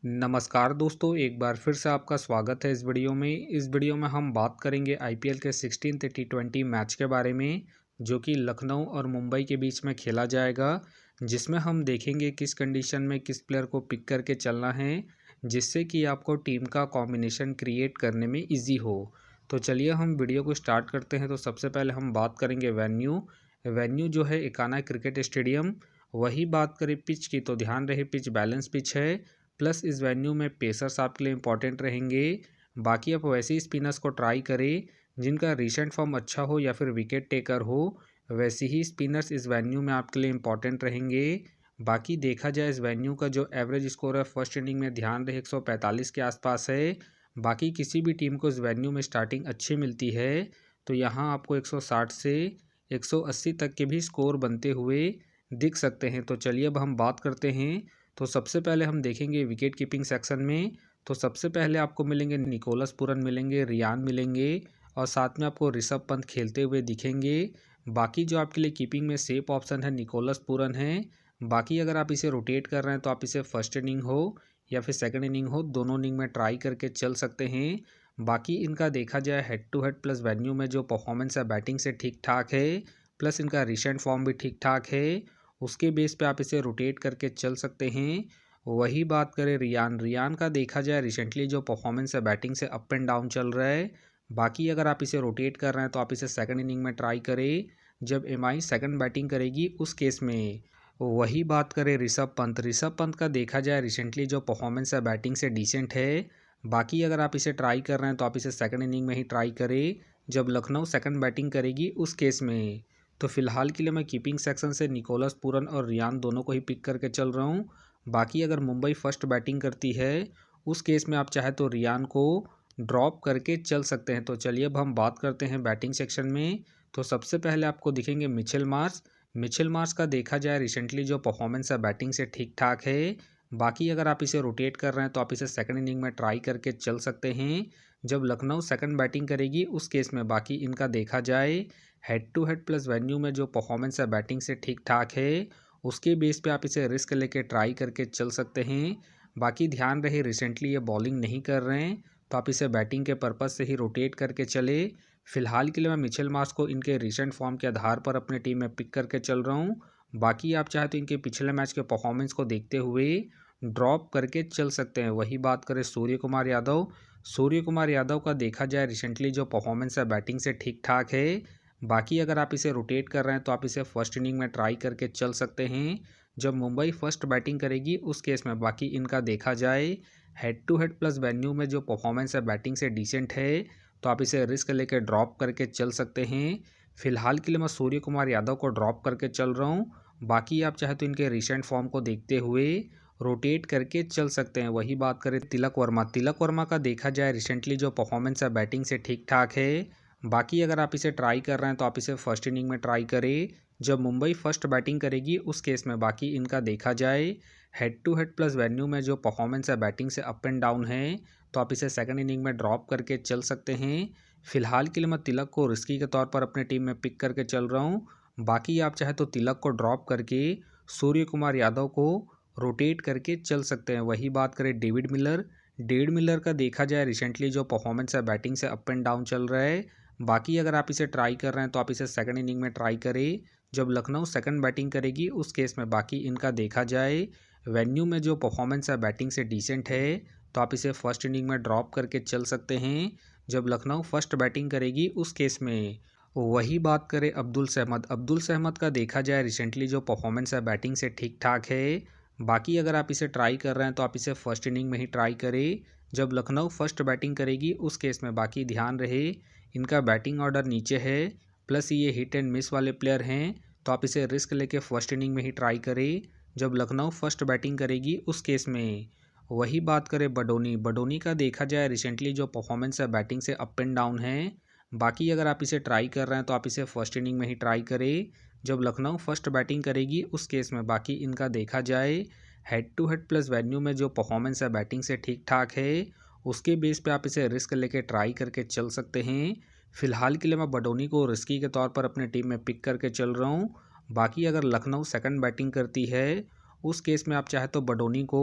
नमस्कार दोस्तों, एक बार फिर से आपका स्वागत है इस वीडियो में। इस वीडियो में हम बात करेंगे आईपीएल के 16th T20 मैच के बारे में, जो कि लखनऊ और मुंबई के बीच में खेला जाएगा, जिसमें हम देखेंगे किस कंडीशन में किस प्लेयर को पिक करके चलना है, जिससे कि आपको टीम का कॉम्बिनेशन क्रिएट करने में ईजी हो। तो चलिए हम वीडियो को स्टार्ट करते हैं। तो सबसे पहले हम बात करेंगे वेन्यू जो है इकाना क्रिकेट स्टेडियम। वही बात करें पिच की, तो ध्यान रहे पिच बैलेंस पिच है, प्लस इस वेन्यू में पेसर्स आपके लिए इंपॉर्टेंट रहेंगे। बाकी आप वैसे ही स्पिनर्स को ट्राई करें जिनका रिसेंट फॉर्म अच्छा हो या फिर विकेट टेकर हो, वैसे ही स्पिनर्स इस वेन्यू में आपके लिए इंपॉर्टेंट रहेंगे। बाकी देखा जाए इस वेन्यू का जो एवरेज स्कोर है फर्स्ट इनिंग में ध्यान रहे 145 के आसपास है। बाकी किसी भी टीम को इस वेन्यू में स्टार्टिंग अच्छी मिलती है, तो यहाँ आपको 160 से 180 तक के भी स्कोर बनते हुए दिख सकते हैं। तो चलिए अब हम बात करते हैं। तो सबसे पहले हम देखेंगे विकेट कीपिंग सेक्शन में। तो सबसे पहले आपको मिलेंगे निकोलस पूरन मिलेंगे, रियान मिलेंगे और साथ में आपको ऋषभ पंत खेलते हुए दिखेंगे। बाकी जो आपके लिए कीपिंग में सेफ ऑप्शन है निकोलस पूरन है। बाकी अगर आप इसे रोटेट कर रहे हैं तो आप इसे फर्स्ट इनिंग हो या फिर सेकंड इनिंग हो, दोनों इनिंग में ट्राई करके चल सकते हैं। बाकी इनका देखा जाए head to head plus venue में जो परफॉर्मेंस है बैटिंग से ठीक ठाक है, प्लस इनका रिसेंट फॉर्म भी ठीक ठाक है। उसके बेस पे आप इसे रोटेट करके चल सकते हैं। वही बात करें रियान का देखा जाए रिसेंटली जो परफॉर्मेंस है बैटिंग से अप एंड डाउन चल रहा है। बाकी अगर आप इसे रोटेट कर रहे हैं तो आप इसे सेकंड इनिंग में ट्राई करें जब एमआई सेकंड बैटिंग करेगी उस केस में। वही बात करें ऋषभ पंत का देखा जाए रिसेंटली जो परफॉर्मेंस है बैटिंग से डिसेंट है। बाकी अगर आप इसे ट्राई कर रहे हैं तो आप इसे सेकंड इनिंग में ही ट्राई करें जब लखनऊ सेकंड बैटिंग करेगी उस केस में। तो फिलहाल के लिए मैं कीपिंग सेक्शन से निकोलस पूरन और रियान दोनों को ही पिक करके चल रहा हूँ। बाकी अगर मुंबई फर्स्ट बैटिंग करती है उस केस में आप चाहे तो रियान को ड्रॉप करके चल सकते हैं। तो चलिए अब हम बात करते हैं बैटिंग सेक्शन में। तो सबसे पहले आपको दिखेंगे मिचेल मार्श का देखा जाए रिसेंटली जो परफॉर्मेंस है बैटिंग से ठीक ठाक है। बाकी अगर आप इसे रोटेट कर रहे हैं तो आप इसे सेकंड इनिंग में ट्राई करके चल सकते हैं जब लखनऊ सेकंड बैटिंग करेगी उस केस में। बाकी इनका देखा जाए head to head plus venue में जो परफॉर्मेंस है बैटिंग से ठीक ठाक है, उसके बेस पे आप इसे रिस्क लेके ट्राई करके चल सकते हैं। बाकी ध्यान रहे रिसेंटली ये बॉलिंग नहीं कर रहे हैं, तो आप इसे बैटिंग के पर्पज़ से ही रोटेट करके चले। फिलहाल के लिए मैं मिचेल मार्श को इनके रिसेंट फॉर्म के आधार पर अपने टीम में पिक करके चल रहा हूँ। बाकी आप चाहे तो इनके पिछले मैच के परफॉर्मेंस को देखते हुए ड्रॉप करके चल सकते हैं। वही बात करें सूर्य कुमार यादव का देखा जाए रिसेंटली जो परफॉर्मेंस है बैटिंग से ठीक ठाक है। बाकी अगर आप इसे रोटेट कर रहे हैं तो आप इसे फर्स्ट इनिंग में ट्राई करके चल सकते हैं जब मुंबई फर्स्ट बैटिंग करेगी उस केस में। बाकी इनका देखा जाए head to head plus venue में जो परफॉर्मेंस है बैटिंग से डिसेंट है, तो आप इसे रिस्क लेकर ड्रॉप करके चल सकते हैं। फिलहाल के लिए मैं सूर्य कुमार यादव को ड्रॉप करके चल रहा हूँ। बाकी आप चाहे तो इनके रिसेंट फॉर्म को देखते हुए रोटेट करके चल सकते हैं। वही बात करें तिलक वर्मा का देखा जाए रिसेंटली जो परफॉर्मेंस है बैटिंग से ठीक ठाक है। बाकी अगर आप इसे ट्राई कर रहे हैं तो आप इसे फर्स्ट इनिंग में ट्राई करें जब मुंबई फर्स्ट बैटिंग करेगी उस केस में। बाकी इनका देखा जाए head to head plus venue में जो परफॉर्मेंस है बैटिंग से अप एंड डाउन है, तो आप इसे सेकंड इनिंग में ड्रॉप करके चल सकते हैं। फिलहाल के लिए मैं तिलक को रिस्की के तौर पर अपने टीम में पिक करके चल रहा हूँ। बाकी आप चाहे तो तिलक को ड्रॉप करके सूर्य कुमार यादव को रोटेट करके चल सकते हैं। वही बात करें डेविड मिलर का देखा जाए रिसेंटली जो परफॉर्मेंस है बैटिंग से अप एंड डाउन चल रहा है। बाकी अगर आप इसे ट्राई कर रहे हैं तो आप इसे सेकंड इनिंग में ट्राई करें जब लखनऊ सेकंड बैटिंग करेगी उस केस में। बाकी इनका देखा जाए वेन्यू में जो परफॉर्मेंस है बैटिंग से डिसेंट है, तो आप इसे फर्स्ट इनिंग में ड्रॉप करके चल सकते हैं जब लखनऊ फर्स्ट बैटिंग करेगी उस केस में। वही बात करें अब्दुल सहमद का देखा जाए रिसेंटली जो परफॉर्मेंस है बैटिंग से ठीक ठाक है। बाकी अगर आप इसे ट्राई कर रहे हैं तो आप इसे फर्स्ट इनिंग में ही ट्राई करें जब लखनऊ फर्स्ट बैटिंग करेगी उस केस में। बाकी ध्यान रहे इनका बैटिंग ऑर्डर नीचे है, प्लस ये हिट एंड मिस वाले प्लेयर हैं, तो आप इसे रिस्क लेके फर्स्ट इनिंग में ही ट्राई करें जब लखनऊ फर्स्ट बैटिंग करेगी उस केस में। वही बात करें बडोनी का देखा जाए रिसेंटली जो परफॉर्मेंस है बैटिंग से अप एंड डाउन है। बाकी अगर आप इसे ट्राई कर रहे हैं तो आप इसे फर्स्ट इनिंग में ही ट्राई करें जब लखनऊ फर्स्ट बैटिंग करेगी उस केस में। बाकी इनका देखा जाए head to head plus venue में जो परफॉर्मेंस है बैटिंग से ठीक ठाक है, उसके बेस पे आप इसे रिस्क लेके ट्राई करके चल सकते हैं। फिलहाल के लिए मैं बडोनी को रिस्की के तौर पर अपने टीम में पिक करके चल रहा हूँ। बाकी अगर लखनऊ सेकंड बैटिंग करती है उस केस में आप चाहे तो बडोनी को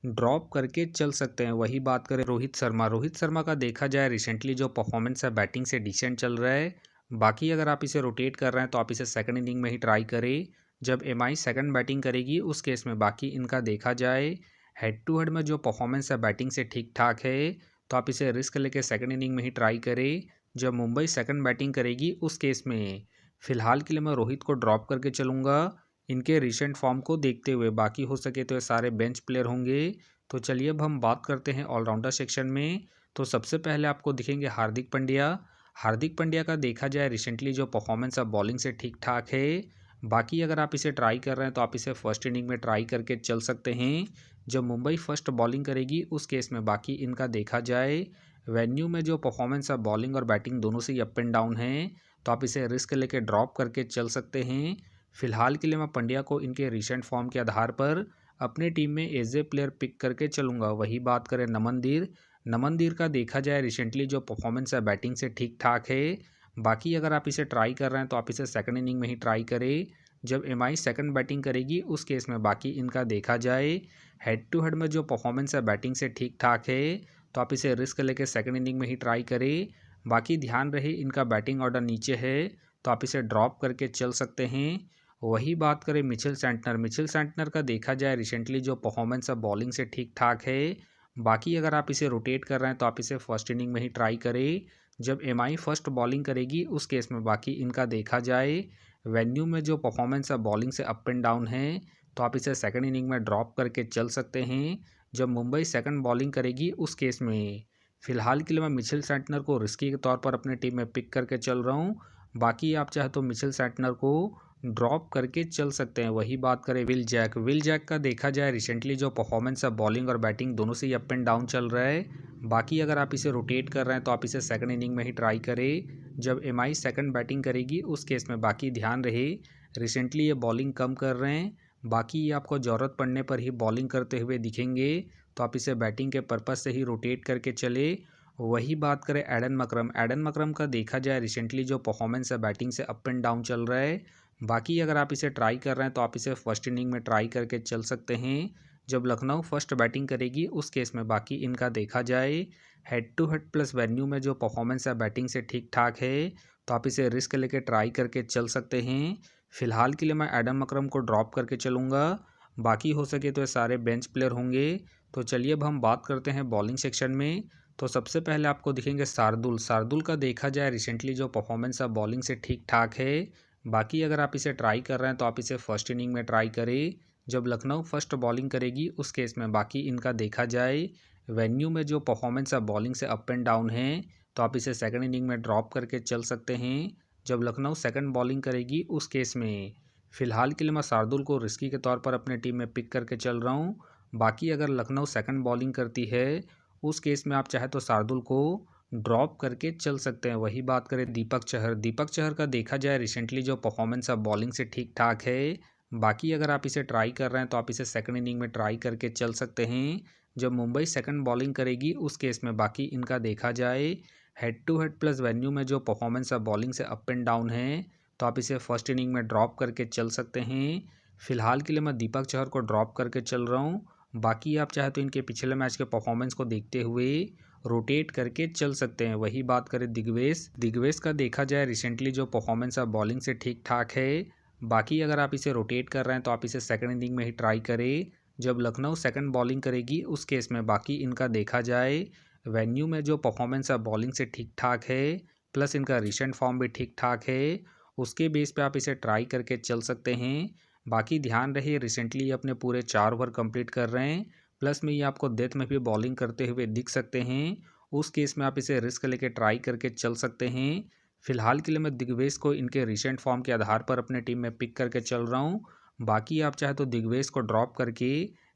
ड्रॉप करके चल सकते हैं। वही बात करें रोहित शर्मा का देखा जाए रिसेंटली जो परफॉर्मेंस है बैटिंग से डिसेंट चल रहा है। बाकी अगर आप इसे रोटेट कर रहे हैं तो आप इसे सेकंड इनिंग में ही ट्राई करें। जब एमआई सेकंड बैटिंग करेगी उस केस में बाकी इनका देखा जाए। हेड टू हेड में जो परफॉर्मेंस है बैटिंग से ठीक ठाक है, तो आप इसे रिस्क लेके सेकंड इनिंग में ही ट्राई करें। जब मुंबई सेकंड बैटिंग करेगी उस केस में फ़िलहाल के लिए मैं रोहित को ड्रॉप करके चलूँगा इनके रिसेंट फॉर्म को देखते हुए। बाकी हो सके तो ये सारे बेंच प्लेयर होंगे। तो चलिए अब हम बात करते हैं ऑलराउंडर सेक्शन में। तो सबसे पहले आपको दिखेंगे हार्दिक पांड्या। हार्दिक पांड्या का देखा जाए रिसेंटली जो परफॉर्मेंस है बॉलिंग से ठीक ठाक है। बाकी अगर आप इसे ट्राई कर रहे हैं तो आप इसे फर्स्ट इनिंग में ट्राई करके चल सकते हैं। जब मुंबई फर्स्ट बॉलिंग करेगी उस केस में बाकी इनका देखा जाए। वेन्यू में जो परफॉर्मेंस है बॉलिंग और बैटिंग दोनों से ही अप एंड डाउन है, तो आप इसे रिस्क लेके ड्रॉप करके चल सकते हैं। फिलहाल के लिए मैं पंड्या को इनके रिसेंट फॉर्म के आधार पर अपने टीम में एज ए प्लेयर पिक करके चलूँगा। वही बात करें नमनदीर का देखा जाए रिसेंटली जो परफॉर्मेंस है बैटिंग से ठीक ठाक है। बाकी अगर आप इसे ट्राई कर रहे हैं तो आप इसे सेकंड इनिंग में ही ट्राई करें। जब एमआई सेकंड बैटिंग करेगी उस केस में बाकी इनका देखा जाए। हेड टू हेड में जो परफॉर्मेंस है बैटिंग से ठीक ठाक है, तो आप इसे रिस्क लेके सेकंड इनिंग में ही ट्राई करें। बाकी ध्यान रहे इनका बैटिंग ऑर्डर नीचे है, तो आप इसे ड्रॉप करके चल सकते हैं। वही बात करें मिचेल सैंटनर का देखा जाए रिसेंटली जो परफॉर्मेंस है बॉलिंग से ठीक ठाक है। बाकी अगर आप इसे रोटेट कर रहे हैं तो आप इसे फर्स्ट इनिंग में ही ट्राई करें। जब एमआई फर्स्ट बॉलिंग करेगी उस केस में बाकी इनका देखा जाए। वेन्यू में जो परफॉर्मेंस है बॉलिंग से अप एंड डाउन है, तो आप इसे सेकंड इनिंग में ड्रॉप करके चल सकते हैं। जब मुंबई सेकंड बॉलिंग करेगी उस केस में फ़िलहाल के लिए मैं मिचेल सैंटनर को रिस्की के तौर पर अपने टीम में पिक करके चल रहा हूँ। बाकी आप चाहे तो मिचेल सैंटनर को ड्रॉप करके चल सकते हैं। वही बात करें विल जैक का देखा जाए रिसेंटली जो परफॉर्मेंस है बॉलिंग और बैटिंग दोनों से ही अप एंड डाउन चल रहा है। बाकी अगर आप इसे रोटेट कर रहे हैं तो आप इसे सेकंड इनिंग में ही ट्राई करें। जब एमआई सेकंड बैटिंग करेगी उस केस में बाकी ध्यान रहे रिसेंटली ये बॉलिंग कम कर रहे हैं। बाकी ये आपको ज़रूरत पड़ने पर ही बॉलिंग करते हुए दिखेंगे, तो आप इसे बैटिंग के पर्पज़ से ही रोटेट करके चले। वही बात करें एडन मकरम का देखा जाए रिसेंटली जो परफॉर्मेंस है बैटिंग से अप एंड डाउन चल रहा है। बाकी अगर आप इसे ट्राई कर रहे हैं तो आप इसे फर्स्ट इनिंग में ट्राई करके चल सकते हैं। जब लखनऊ फर्स्ट बैटिंग करेगी उस केस में बाकी इनका देखा जाए। Head to head plus venue में जो परफॉर्मेंस है बैटिंग से ठीक ठाक है, तो आप इसे रिस्क लेके ट्राई करके चल सकते हैं। फिलहाल के लिए मैं एडम मकरम को ड्रॉप करके चलूँगा। बाकी हो सके तो ये सारे बेंच प्लेयर होंगे। तो चलिए अब हम बात करते हैं बॉलिंग सेक्शन में। तो सबसे पहले आपको दिखेंगे शार्दुल का देखा जाए रिसेंटली जो परफॉर्मेंस है बॉलिंग से ठीक ठाक है। बाकी अगर आप इसे ट्राई कर रहे हैं तो आप इसे फर्स्ट इनिंग में ट्राई करें। जब लखनऊ फर्स्ट बॉलिंग करेगी उस केस में बाकी इनका देखा जाए। वेन्यू में जो परफॉर्मेंस है बॉलिंग से अप एंड डाउन है, तो आप इसे सेकंड इनिंग में ड्रॉप करके चल सकते हैं। जब लखनऊ सेकंड बॉलिंग करेगी उस केस में फ़िलहाल के लिए मैं शार्दुल को रिस्की के तौर पर अपने टीम में पिक करके चल रहा हूँ। बाकी अगर लखनऊ सेकंड बॉलिंग करती है उस केस में आप चाहे तो शार्दुल को ड्रॉप करके चल सकते हैं। वही बात करें दीपक चहर का देखा जाए रिसेंटली जो परफॉर्मेंस है बॉलिंग से ठीक ठाक है। बाकी अगर आप इसे ट्राई कर रहे हैं तो आप इसे सेकंड इनिंग में ट्राई करके चल सकते हैं। जब मुंबई सेकंड बॉलिंग करेगी उस केस में बाकी इनका देखा जाए। Head to head plus venue में जो परफॉर्मेंस है बॉलिंग से अप एंड डाउन है, तो आप इसे फर्स्ट इनिंग में ड्रॉप करके चल सकते हैं। फिलहाल के लिए मैं दीपक चहर को ड्रॉप करके चल रहा हूँ। बाकी आप चाहे तो इनके पिछले मैच के परफॉर्मेंस को देखते हुए रोटेट करके चल सकते हैं। वही बात करें दिग्वेश का देखा जाए रिसेंटली जो परफॉर्मेंस है बॉलिंग से ठीक ठाक है। बाकी अगर आप इसे रोटेट कर रहे हैं तो आप इसे सेकंड इनिंग में ही ट्राई करें। जब लखनऊ सेकंड बॉलिंग करेगी उस केस में बाकी इनका देखा जाए। वेन्यू में जो परफॉर्मेंस है बॉलिंग से ठीक ठाक है, प्लस इनका रिसेंट फॉर्म भी ठीक ठाक है, उसके बेस पे आप इसे ट्राई करके चल सकते हैं। बाकी ध्यान रहे रिसेंटली अपने पूरे 4 ओवर कंप्लीट कर रहे हैं, प्लस में ये आपको डेथ में भी बॉलिंग करते हुए दिख सकते हैं। उस केस में आप इसे रिस्क लेके ट्राई करके चल सकते हैं। फिलहाल के लिए मैं दिग्वेश को इनके रिसेंट फॉर्म के आधार पर अपने टीम में पिक करके चल रहा हूँ। बाकी आप चाहे तो दिग्वेश को ड्रॉप करके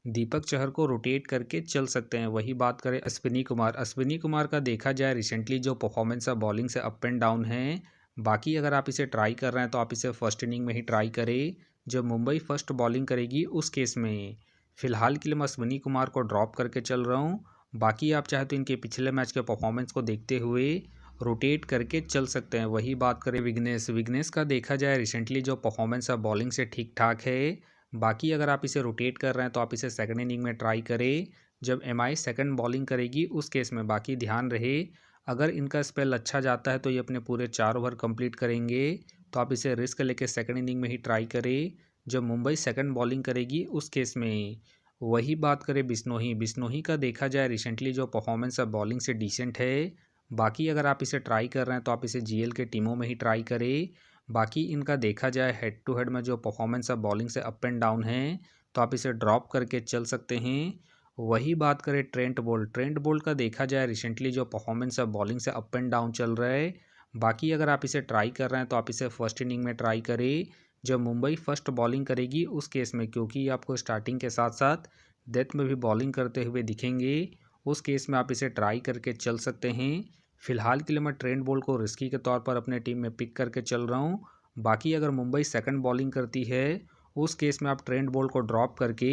दीपक चहर को रोटेट करके चल सकते हैं। वही बात करें अश्विनी कुमार का देखा जाए रिसेंटली जो परफॉर्मेंस है बॉलिंग से अप एंड डाउन है। बाकी अगर आप इसे ट्राई कर रहे हैं तो आप इसे फर्स्ट इनिंग में ही ट्राई करें। जब मुंबई फर्स्ट बॉलिंग करेगी उस केस में फ़िलहाल के लिए मैं अश्विनी कुमार को ड्रॉप करके चल रहा हूँ। बाकी आप चाहे तो इनके पिछले मैच के परफॉर्मेंस को देखते हुए रोटेट करके चल सकते हैं। वही बात करें विघ्नेश का देखा जाए रिसेंटली जो परफॉर्मेंस है बॉलिंग से ठीक ठाक है। बाकी अगर आप इसे रोटेट कर रहे हैं तो आप इसे सेकंड इनिंग में ट्राई करें जब एमआई सेकंड बॉलिंग करेगी उस केस में। बाकी ध्यान रहे अगर इनका स्पेल अच्छा जाता है तो ये अपने पूरे 4 ओवर कंप्लीट करेंगे, तो आप इसे रिस्क लेके सेकंड इनिंग में ही ट्राई करें जब मुंबई सेकंड बॉलिंग करेगी उस केस में। वही बात करें बिश्नोई, बिश्नोई का देखा जाए रिसेंटली जो परफॉर्मेंस है बॉलिंग से डिसेंट है। बाकी अगर आप इसे ट्राई कर रहे हैं तो आप इसे जीएल के टीमों में ही ट्राई करें। बाकी इनका देखा जाए हेड टू हेड में जो परफॉर्मेंस है बॉलिंग से अप एंड डाउन है, तो आप इसे ड्रॉप करके चल सकते हैं। वही बात करें ट्रेंट बोल्ट का देखा जाए रिसेंटली जो परफॉर्मेंस है बॉलिंग से अप एंड डाउन चल रहा है। बाकी अगर आप इसे ट्राई कर रहे हैं तो आप इसे फर्स्ट इनिंग में ट्राई करें जब मुंबई फर्स्ट बॉलिंग करेगी उस केस में, क्योंकि आपको स्टार्टिंग के साथ साथ डेथ में भी बॉलिंग करते हुए दिखेंगे। उस केस में आप इसे ट्राई करके चल सकते हैं। फिलहाल के लिए मैं ट्रेंट बोल्ट को रिस्की के तौर पर अपने टीम में पिक करके चल रहा हूँ। बाकी अगर मुंबई सेकंड बॉलिंग करती है उस केस में आप ट्रेंट बोल्ट को ड्रॉप करके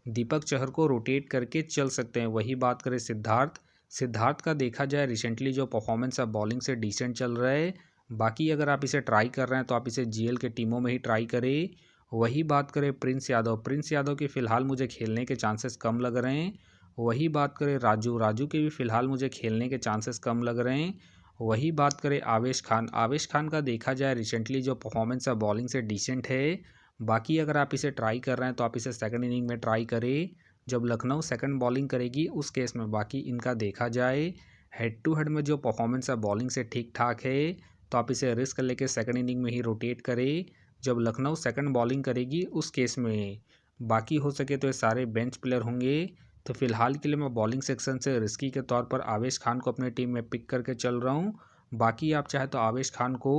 दीपक चहर को रोटेट करके चल सकते हैं। वही बात करें सिद्धार्थ का देखा जाए रिसेंटली जो परफॉर्मेंस है बॉलिंग से डिसेंट चल रहा है। बाकी अगर आप इसे ट्राई कर रहे हैं तो आप इसे जीएल के टीमों में ही ट्राई करें। वही बात करें प्रिंस यादव के फ़िलहाल मुझे खेलने के चांसेस कम लग रहे हैं। वही बात करें राजू के भी फ़िलहाल मुझे खेलने के चांसेस कम लग रहे हैं। वही बात करें आवेश खान का देखा जाए रिसेंटली जो परफॉर्मेंस है बॉलिंग से डिसेंट है। बाकी अगर आप इसे ट्राई कर रहे हैं तो आप इसे सेकंड इनिंग में ट्राई करें जब लखनऊ सेकंड बॉलिंग करेगी उस केस में। बाकी इनका देखा जाए हेड टू हेड में जो परफॉर्मेंस है बॉलिंग से ठीक ठाक है, तो आप इसे रिस्क लेके सेकंड इनिंग में ही रोटेट करें जब लखनऊ सेकंड बॉलिंग करेगी उस केस में। बाकी हो सके तो ये सारे बेंच प्लेयर होंगे। तो फिलहाल के लिए मैं बॉलिंग सेक्शन से रिस्की के तौर पर आवेश खान को अपने टीम में पिक करके चल रहा हूँ। बाकी आप चाहे तो आवेश खान को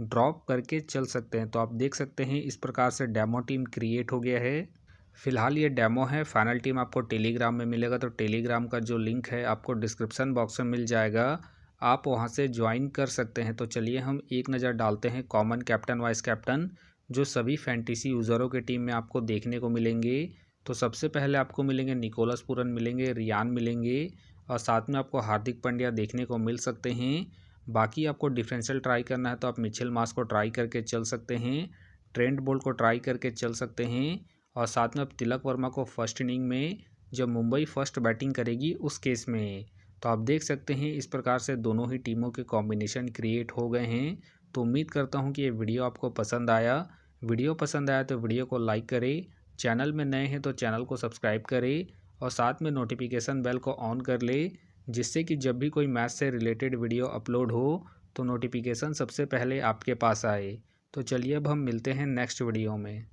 ड्रॉप करके चल सकते हैं। तो आप देख सकते हैं इस प्रकार से डेमो टीम क्रिएट हो गया है। फिलहाल ये डेमो है, फाइनल टीम आपको टेलीग्राम में मिलेगा, तो टेलीग्राम का जो लिंक है आपको डिस्क्रिप्शन बॉक्स में मिल जाएगा, आप वहां से ज्वाइन कर सकते हैं। तो चलिए हम एक नज़र डालते हैं कॉमन कैप्टन वाइस कैप्टन जो सभी फैंटेसी यूज़रों के टीम में आपको देखने को मिलेंगे। तो सबसे पहले आपको मिलेंगे निकोलस पूरन मिलेंगे, रियान मिलेंगे और साथ में आपको हार्दिक पांड्या देखने को मिल सकते हैं। बाकी आपको डिफरेंशियल ट्राई करना है तो आप मिचेल मार्श को ट्राई करके चल सकते हैं, ट्रेंट बोल्ट को ट्राई करके चल सकते हैं और साथ में आप तिलक वर्मा को फर्स्ट इनिंग में जब मुंबई फर्स्ट बैटिंग करेगी उस केस में। तो आप देख सकते हैं इस प्रकार से दोनों ही टीमों के कॉम्बिनेशन क्रिएट हो गए हैं। तो उम्मीद करता हूं कि ये वीडियो आपको पसंद आया। वीडियो पसंद आया तो वीडियो को लाइक करें, चैनल में नए हैं तो चैनल को सब्सक्राइब करें और साथ में नोटिफिकेशन बेल को ऑन कर ले, जिससे कि जब भी कोई मैच से रिलेटेड वीडियो अपलोड हो तो नोटिफिकेशन सबसे पहले आपके पास आए। तो चलिए अब हम मिलते हैं नेक्स्ट वीडियो में।